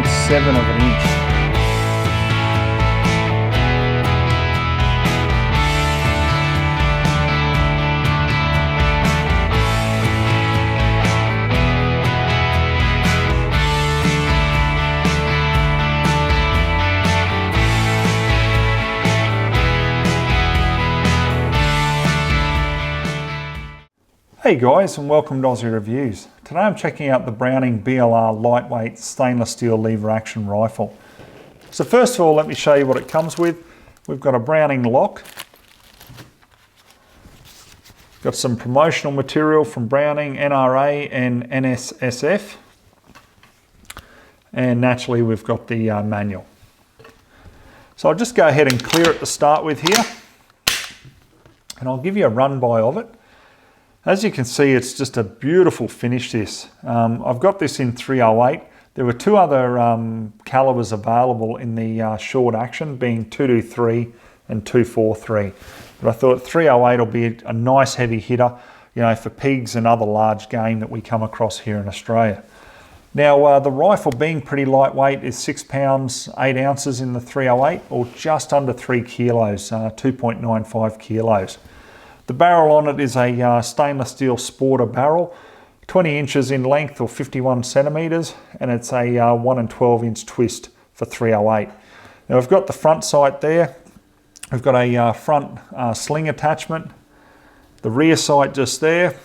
1.7 of an inch. Hey guys, and welcome to Ozzie Reviews. Today I'm checking out the Browning BLR lightweight stainless steel lever action rifle. So first of all, let me show you what it comes with. We've got a Browning lock. Got some promotional material from Browning, NRA and NSSF. And naturally we've got the manual. So I'll just go ahead and clear it to start with here. And I'll give you a run by of it. As you can see, it's just a beautiful finish, this. I've got this in 308. There were two other calibers available in the short action, being 223 and 243. But I thought 308 will be a nice heavy hitter, you know, for pigs and other large game that we come across here in Australia. Now, the rifle being pretty lightweight is 6 pounds, 8 ounces in the 308, or just under 3 kilos, 2.95 kilos. The barrel on it is a stainless steel Sporter barrel, 20 inches in length or 51 centimeters, and it's a 1 12 inch twist for 308. Now we've got the front sight there. We've got a front sling attachment, the rear sight just there,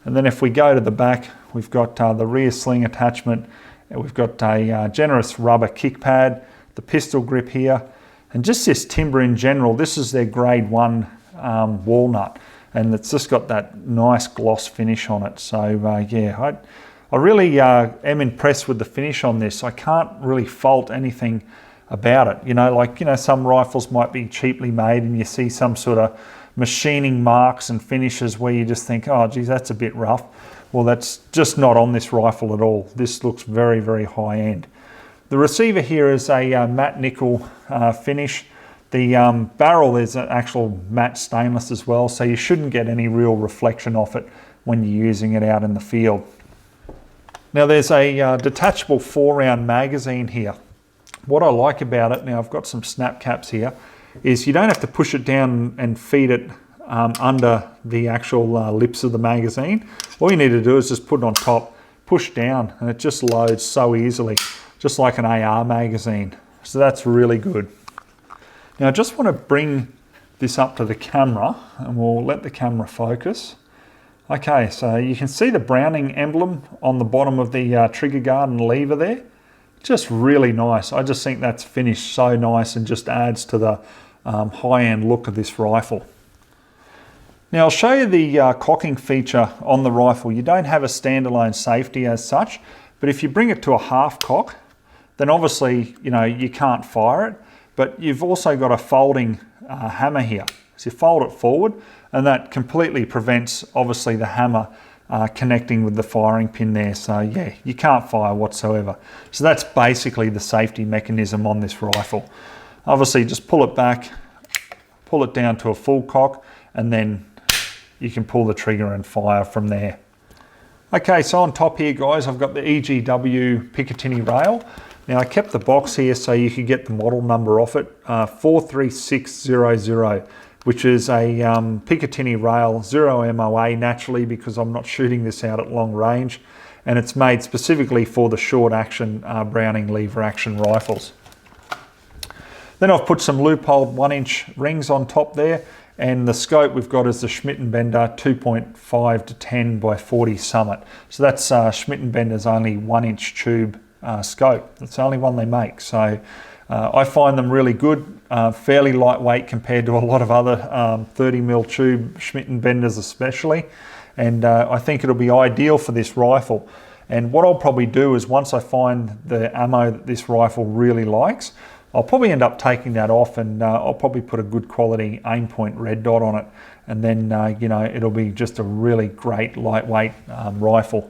and then if we go to the back, we've got the rear sling attachment, and we've got a generous rubber kick pad, the pistol grip here, and just this timber in general. This is their grade 1 walnut, and it's just got that nice gloss finish on it. So yeah, I really am impressed with the finish on this. I can't really fault anything about it. You know, like, you know, some rifles might be cheaply made and you see some sort of machining marks and finishes where you just think, oh geez, that's a bit rough. Well, that's just not on this rifle at all. This looks very, very high end. The receiver here is a matte nickel finish. The barrel is an actual matte stainless as well, so you shouldn't get any real reflection off it when you're using it out in the field. Now there's a detachable 4-round magazine here. What I like about it, now I've got some snap caps here, is you don't have to push it down and feed it under the actual lips of the magazine. All you need to do is just put it on top, push down, and it just loads so easily, just like an AR magazine. So that's really good. Now I just want to bring this up to the camera and we'll let the camera focus. Okay, so you can see the Browning emblem on the bottom of the trigger guard and lever there. Just really nice. I just think that's finished so nice and just adds to the high-end look of this rifle. Now I'll show you the cocking feature on the rifle. You don't have a standalone safety as such, but if you bring it to a half cock, then obviously, you know, you can't fire it. But you've also got a folding hammer here. So you fold it forward and that completely prevents, obviously, the hammer connecting with the firing pin there. So yeah, you can't fire whatsoever. So that's basically the safety mechanism on this rifle. Obviously just pull it back, pull it down to a full cock, and then you can pull the trigger and fire from there. Okay, so on top here, guys, I've got the EGW Picatinny rail. Now I kept the box here so you could get the model number off it, 43600, which is a Picatinny rail, 0 MOA naturally, because I'm not shooting this out at long range, and it's made specifically for the short action Browning lever action rifles. Then I've put some loopholed 1-inch rings on top there, and the scope we've got is the Schmidt & Bender 2.5 to 10 by 40 Summit. So that's Schmidt & Bender's only 1-inch tube scope. It's the only one they make, so I find them really good, fairly lightweight compared to a lot of other 30mm tube Schmidt & Benders especially, and I think it'll be ideal for this rifle. And what I'll probably do is, once I find the ammo that this rifle really likes, I'll probably end up taking that off, and I'll probably put a good quality aim point red dot on it, and then you know, it'll be just a really great lightweight rifle.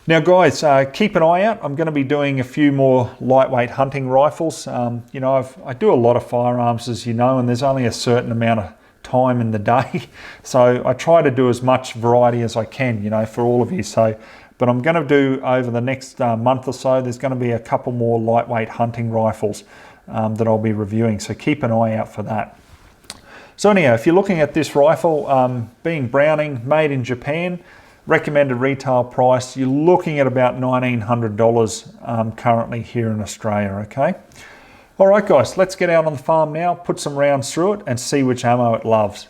Now guys, keep an eye out. I'm going to be doing a few more lightweight hunting rifles. You know, I do a lot of firearms, as you know, and there's only a certain amount of time in the day. So I try to do as much variety as I can, you know, for all of you. So But I'm going to do over the next month or so, there's going to be a couple more lightweight hunting rifles that I'll be reviewing, so keep an eye out for that. So anyhow, if you're looking at this rifle, being Browning, made in Japan, recommended retail price, you're looking at about $1,900 currently here in Australia, okay? All right guys, let's get out on the farm now, put some rounds through it and see which ammo it loves.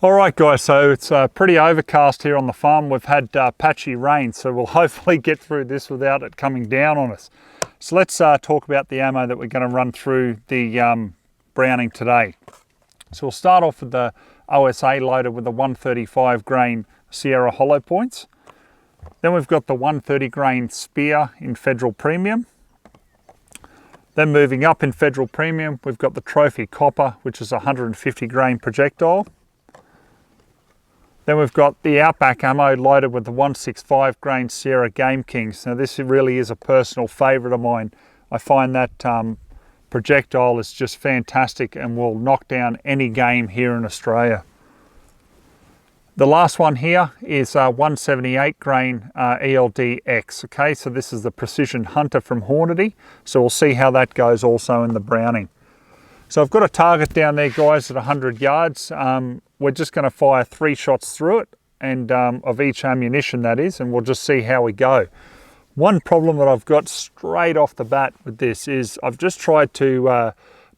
All right guys, so it's pretty overcast here on the farm. We've had patchy rain, so we'll hopefully get through this without it coming down on us. So let's talk about the ammo that we're going to run through the Browning today. So we'll start off with the OSA loaded with the 135 grain Sierra hollow points. Then we've got the 130 grain Spear in Federal Premium. Then moving up in Federal Premium, we've got the Trophy Copper, which is a 150 grain projectile. Then we've got the Outback Ammo loaded with the 165 grain Sierra GameKings. Now this really is a personal favourite of mine. I find that projectile is just fantastic and will knock down any game here in Australia. The last one here is 178 grain eld-x. Okay, so this is the Precision Hunter from Hornady. So we'll see how that goes also in the Browning. So I've got a target down there, guys, at 100 yards. We're just going to fire 3 shots through it, and of each ammunition that is, and we'll just see how we go. One problem that I've got straight off the bat with this is I've just tried to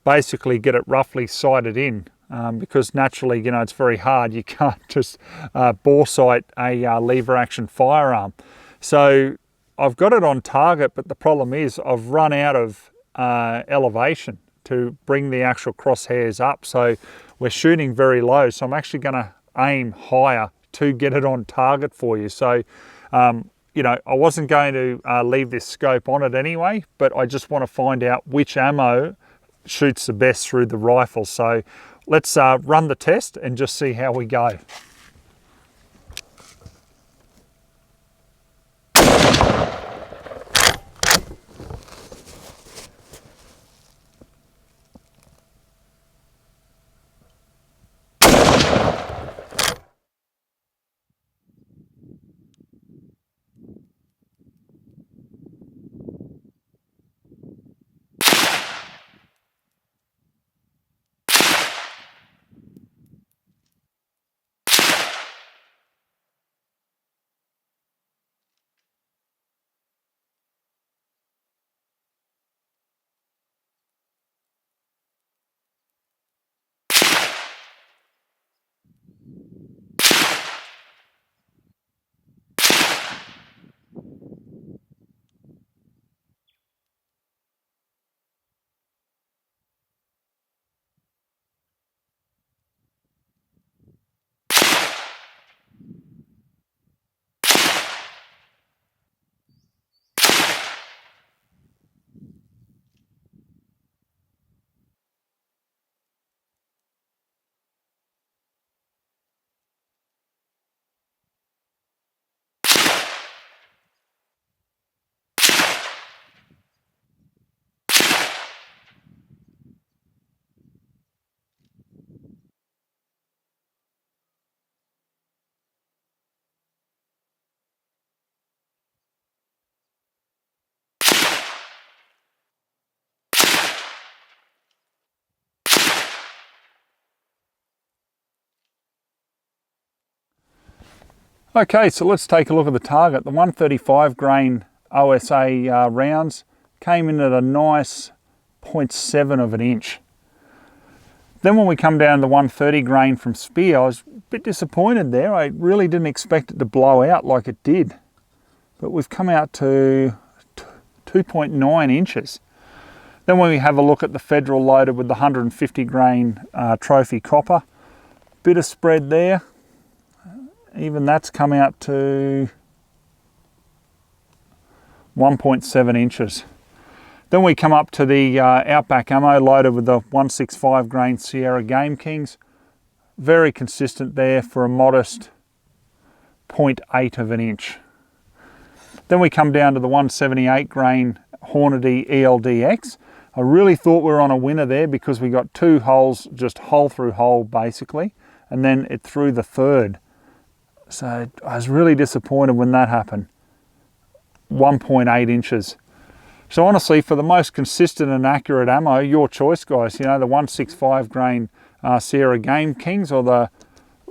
basically get it roughly sighted in. Because naturally, you know, it's very hard. You can't just bore sight a lever action firearm. So I've got it on target, but the problem is I've run out of elevation to bring the actual crosshairs up. So we're shooting very low. So I'm actually going to aim higher to get it on target for you. So, you know, I wasn't going to leave this scope on it anyway, but I just want to find out which ammo shoots the best through the rifle. So let's run the test and just see how we go. Okay, so let's take a look at the target. The 135 grain OSA rounds came in at a nice 0.7 of an inch. Then when we come down to the 130 grain from Spear, I was a bit disappointed there. I really didn't expect it to blow out like it did. But we've come out to 2.9 inches. Then when we have a look at the Federal loaded with the 150 grain Trophy Copper, bit of spread there. Even that's come out to 1.7 inches. Then we come up to the Outback Ammo loaded with the 165 grain Sierra GameKings. Very consistent there for a modest 0.8 of an inch. Then we come down to the 178 grain Hornady eld-x. I really thought we were on a winner there because we got 2 holes, just hole through hole basically, and then it threw the third. So I was really disappointed when that happened. 1.8 inches. So honestly, for the most consistent and accurate ammo, your choice, guys. You know, the 165 grain Sierra GAMEKINGs or the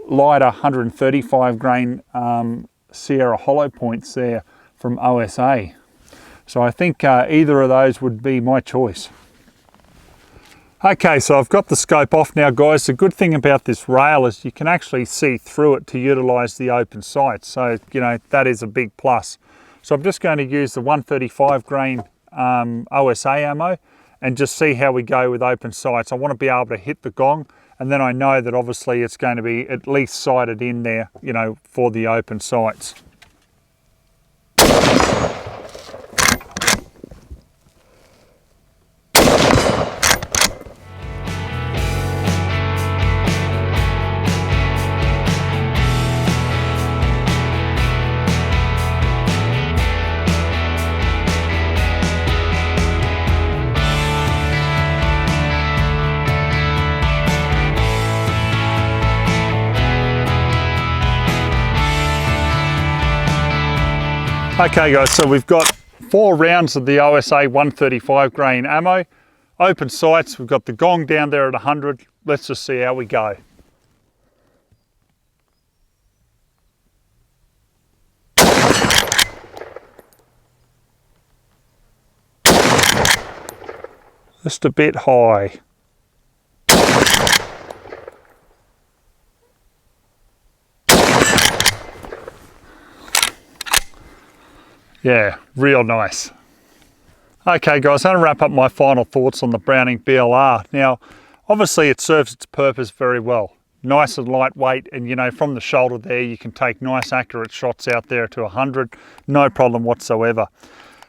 lighter 135 grain Sierra hollow points there from OSA. So I think either of those would be my choice. Okay, so I've got the scope off now, guys. The good thing about this rail is you can actually see through it to utilize the open sights. So, you know, that is a big plus. So I'm just going to use the 135 grain OSA ammo and just see how we go with open sights. I want to be able to hit the gong, and then I know that obviously it's going to be at least sighted in there, you know, for the open sights. Okay guys, so we've got 4 rounds of the OSA 135 grain ammo. Open sights, we've got the gong down there at 100. Let's just see how we go. Just a bit high. Yeah, real nice. Okay guys, I'm going to wrap up my final thoughts on the Browning BLR. Now, obviously it serves its purpose very well. Nice and lightweight, and you know, from the shoulder there you can take nice accurate shots out there to 100, no problem whatsoever.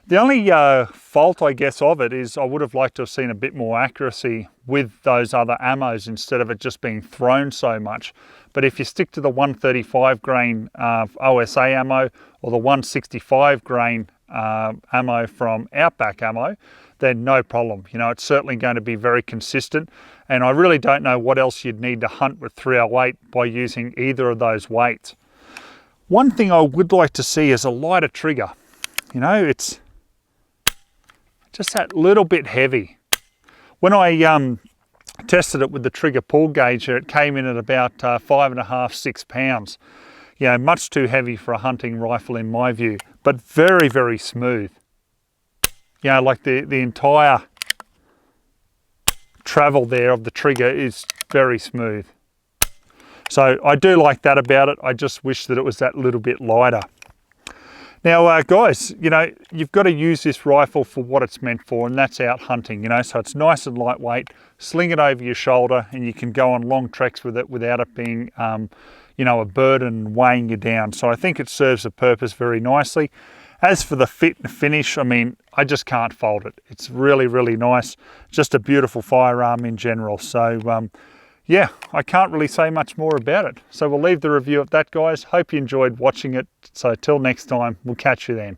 The only fault, I guess, of it is I would have liked to have seen a bit more accuracy with those other ammos instead of it just being thrown so much. But if you stick to the 135 grain OSA ammo or the 165 grain ammo from Outback Ammo, then no problem. You know, it's certainly going to be very consistent, and I really don't know what else you'd need to hunt with 308 by using either of those weights. One thing I would like to see is a lighter trigger. You know, it's just that little bit heavy. When I tested it with the trigger pull gauge, it came in at about 5.5, 6 pounds. You know, much too heavy for a hunting rifle in my view, but very, very smooth. You know, like the entire travel there of the trigger is very smooth. So I do like that about it. I just wish that it was that little bit lighter. Now guys, you know, you've got to use this rifle for what it's meant for, and that's out hunting, you know, so it's nice and lightweight. Sling it over your shoulder and you can go on long treks with it without it being, you know, a burden weighing you down. So I think it serves the purpose very nicely. As for the fit and finish, I mean, I just can't fault it. It's really, really nice. Just a beautiful firearm in general. So yeah, I can't really say much more about it. So we'll leave the review at that, guys. Hope you enjoyed watching it. So till next time, we'll catch you then.